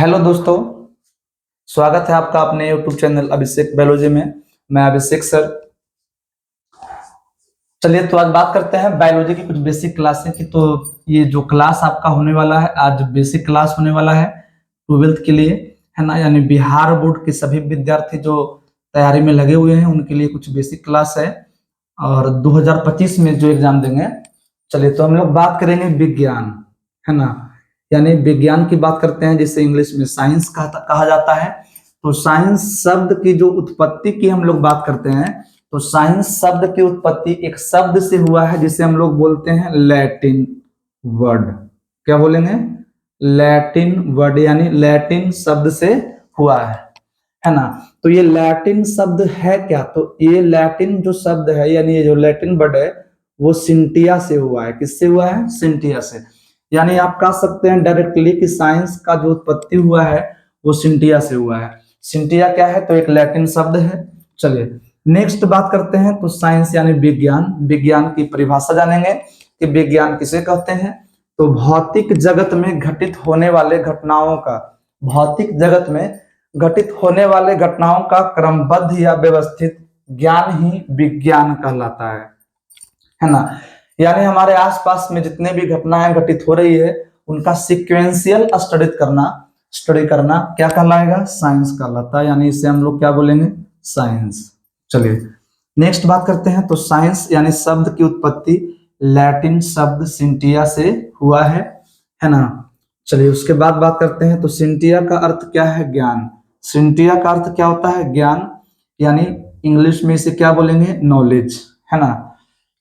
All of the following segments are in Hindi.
हेलो दोस्तों, स्वागत है आपका अपने यूट्यूब चैनल अभिषेक बायोलॉजी में। मैं अभिषेक सर। चलिए तो आज बात करते हैं बायोलॉजी की कुछ बेसिक क्लासें की। तो ये जो क्लास आपका होने वाला है, आज बेसिक क्लास होने वाला है 12th के लिए, है ना। यानी बिहार बोर्ड के सभी विद्यार्थी जो तैयारी में लगे हुए हैं उनके लिए कुछ बेसिक क्लास है, और 2025 में जो एग्जाम देंगे। चलिए तो हम लोग बात करेंगे विज्ञान, है ना। यानी विज्ञान की बात करते हैं, जिसे इंग्लिश में साइंस कहा जाता है। तो साइंस शब्द की जो उत्पत्ति की हम लोग बात करते हैं, तो साइंस शब्द की उत्पत्ति एक शब्द से हुआ है जिसे हम लोग बोलते हैं लैटिन वर्ड। क्या बोलेंगे? लैटिन वर्ड, यानी लैटिन शब्द से हुआ है ना। तो ये लैटिन शब्द है क्या? तो ये लैटिन जो शब्द है, यानी ये जो लैटिन वर्ड है, वो सिंटिया से हुआ है। किससे हुआ है? सिंटिया से। यानी आप कह सकते हैं डायरेक्टली कि साइंस का जो उत्पत्ति हुआ है वो सिंटिया से हुआ है। सिंटिया क्या है? तो एक लैटिन शब्द है। चलिए नेक्स्ट बात करते हैं। तो साइंस यानी विज्ञान, विज्ञान की परिभाषा जानेंगे कि विज्ञान किसे कहते हैं। तो भौतिक जगत में घटित होने वाले घटनाओं का, भौतिक जगत में घटित होने वाले घटनाओं का क्रमबद्ध या व्यवस्थित ज्ञान ही विज्ञान कहलाता है ना। यानी हमारे आसपास में जितने भी घटनाएं घटित हो रही है उनका सीक्वेंशियल स्टडी करना क्या कहलाएगा? साइंस कहलाता है। यानी इसे हम लोग क्या बोलेंगे? साइंस। चलिए नेक्स्ट बात करते हैं। तो साइंस यानी शब्द की उत्पत्ति लैटिन शब्द सिंटिया से हुआ है ना। चलिए उसके बाद बात करते हैं। तो सिंटिया का अर्थ क्या है? ज्ञान। सिंटिया का अर्थ क्या होता है? ज्ञान। यानी इंग्लिश में इसे क्या बोलेंगे? नॉलेज, है ना।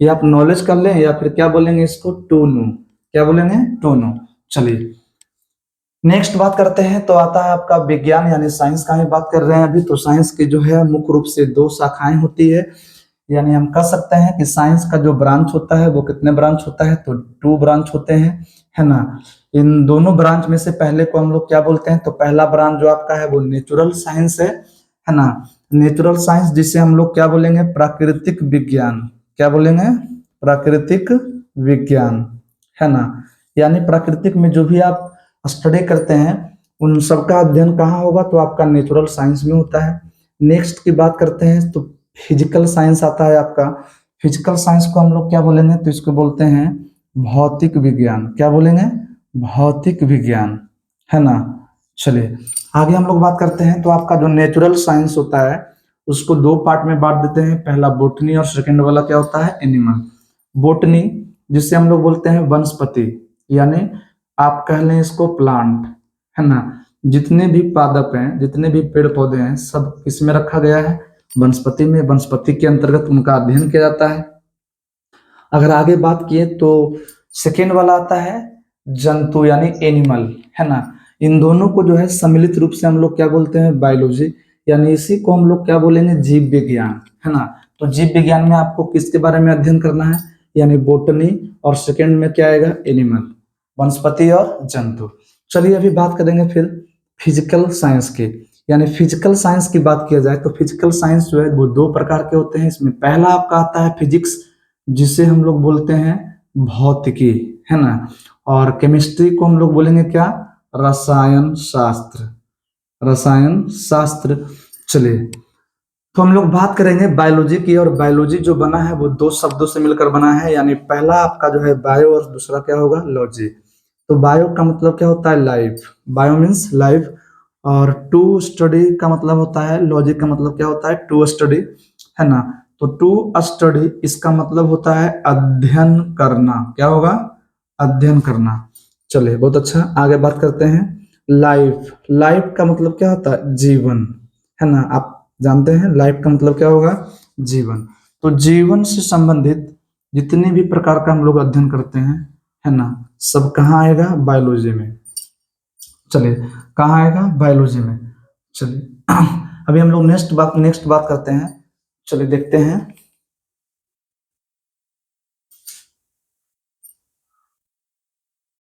ये आप नॉलेज कर लें या फिर क्या बोलेंगे इसको? Two no. क्या बोलेंगे? To know. चलिए नेक्स्ट बात करते हैं। तो आता है आपका विज्ञान यानी साइंस का ही बात कर रहे हैं अभी। तो साइंस की जो है मुख्य रूप से दो शाखाएं होती है। यानी हम कह सकते हैं कि साइंस का जो ब्रांच होता है वो कितने ब्रांच होता है? तो 2 ब्रांच होते हैं, है ना। इन दोनों ब्रांच में से पहले को हम लोग क्या बोलते हैं? तो पहला ब्रांच जो आपका है वो नेचुरल साइंस है ना। नेचुरल साइंस जिसे हम लोग क्या बोलेंगे? प्राकृतिक विज्ञान। क्या बोलेंगे? प्राकृतिक विज्ञान, है ना। यानी प्राकृतिक में जो भी आप स्टडी करते हैं उन सबका अध्ययन कहाँ होगा? तो आपका नेचुरल साइंस में होता है। नेक्स्ट की बात करते हैं। तो फिजिकल साइंस आता है आपका। फिजिकल साइंस को हम लोग क्या बोलेंगे? तो इसको बोलते हैं भौतिक विज्ञान। क्या बोलेंगे? भौतिक विज्ञान, है ना। चलिए आगे हम लोग बात करते हैं। तो आपका जो नेचुरल साइंस होता है उसको 2 पार्ट में बांट देते हैं। पहला बोटनी और सेकंड वाला क्या होता है? एनिमल। बोटनी जिसे हम लोग बोलते हैं वनस्पति, यानी आप कह लें इसको प्लांट, है ना। जितने भी पादप हैं, जितने भी पेड़ पौधे हैं, सब किसमें रखा गया है? वनस्पति में। वनस्पति के अंतर्गत उनका अध्ययन किया जाता है। अगर आगे बात किए तो सेकेंड वाला आता है जंतु यानी एनिमल, है ना। इन दोनों को जो है सम्मिलित रूप से हम लोग क्या बोलते हैं? बायोलॉजी। यानी इसी को हम लोग क्या बोलेंगे? जीव विज्ञान, है ना। तो जीव विज्ञान में आपको किसके बारे में अध्ययन करना है? यानी बोटनी, और सेकेंड में क्या आएगा? एनिमल, वनस्पति और जंतु। चलिए अभी बात करेंगे फिर फिजिकल साइंस की। यानी फिजिकल साइंस की बात किया जाए तो फिजिकल साइंस जो है वो 2 प्रकार के होते हैं। इसमें पहला आपका आता है फिजिक्स, जिसे हम लोग बोलते हैं भौतिकी, है ना। और केमिस्ट्री को हम लोग बोलेंगे क्या? रसायन शास्त्र, रसायन शास्त्र। चलिए तो हम लोग बात करेंगे बायोलॉजी की। और बायोलॉजी जो बना है वो 2 शब्दों से मिलकर बना है। यानी पहला आपका जो है बायो और दूसरा क्या होगा? लॉजी। तो बायो का मतलब क्या होता है? लाइफ। Bio means life. और टू स्टडी का मतलब होता है, लॉजी का मतलब क्या होता है? टू स्टडी, है ना। तो टू स्टडी इसका मतलब होता है अध्ययन करना। क्या होगा? अध्ययन करना। चलिए बहुत अच्छा, आगे बात करते हैं। लाइफ, लाइफ का मतलब क्या होता है? जीवन, है ना। आप जानते हैं लाइफ का मतलब क्या होगा? जीवन। तो जीवन से संबंधित जितने भी प्रकार का हम लोग अध्ययन करते हैं, है ना, सब कहाँ आएगा? बायोलॉजी में। चलिए कहाँ आएगा? बायोलॉजी में। चलिए अभी हम लोग नेक्स्ट बात करते हैं। चलिए देखते हैं।